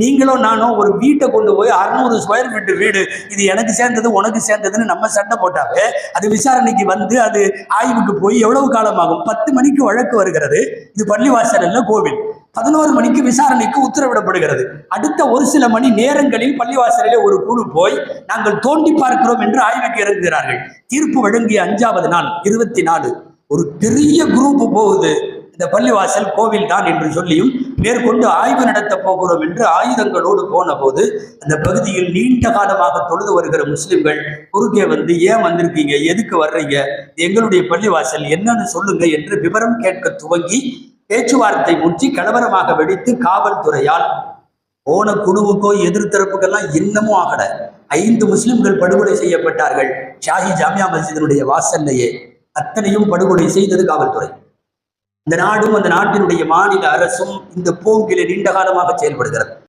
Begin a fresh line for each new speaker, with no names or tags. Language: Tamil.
நீங்களும் நானும் ஒரு வீட்டை கொண்டு போய் 600 ஸ்கொயர் ஃபீட் வீடு, இது எனக்கு சேர்ந்தது உனக்கு சேர்ந்ததுன்னு நம்ம சண்டை போட்டாவே அது விசாரணைக்கு வந்து அது ஆய்வுக்கு போய் எவ்வளவு காலம் ஆகும்? 10 மணிக்கு வழக்கு வருகிறது. இது பள்ளிவாசல் அல்ல, கோவில். 11 மணிக்கு விசாரணைக்கு உத்தரவிடப்படுகிறது. அடுத்த ஒரு சில மணி நேரங்களில் பள்ளிவாசலிலே ஒரு குழு போய் நாங்கள் தோண்டி பார்க்கிறோம் என்று ஆய்வுக்கு இறங்குகிறார்கள். தீர்ப்பு வழங்கிய 5வது நாள் 24 ஒரு பெரிய குரூப் போகுது. இந்த பள்ளிவாசல் கோவில் தான் என்று சொல்லியும் மேற்கொண்டு ஆய்வு நடத்த போகிறோம் என்று ஆயுதங்களோடு போன போது அந்த பகுதியில் நீண்ட காலமாக தொழுது வருகிற முஸ்லிம்கள் குறுக்கே வந்து, ஏன் வந்திருக்கீங்க, எதுக்கு வர்றீங்க, எங்களுடைய பள்ளிவாசல் என்னன்னு சொல்லுங்க என்று விவரம் கேட்க துவங்கி பேச்சுவார்த்தை முற்றி கலவரமாக வெடித்து காவல்துறையால் போன குழுவுக்கோ எதிர்த்தரப்புக்கெல்லாம் இன்னமும் ஆகல 5 முஸ்லிம்கள் படுகொலை செய்யப்பட்டார்கள். ஷாஹி ஜாமியா மஸ்ஜிதினுடைய வாசல்லையே. அத்தனையும் படுகொலை செய்தது காவல்துறை. இந்த நாடும் அந்த நாட்டினுடைய மாநில அரசும் இந்த போங்கிலே நீண்ட காலமாக செயல்படுகிறது.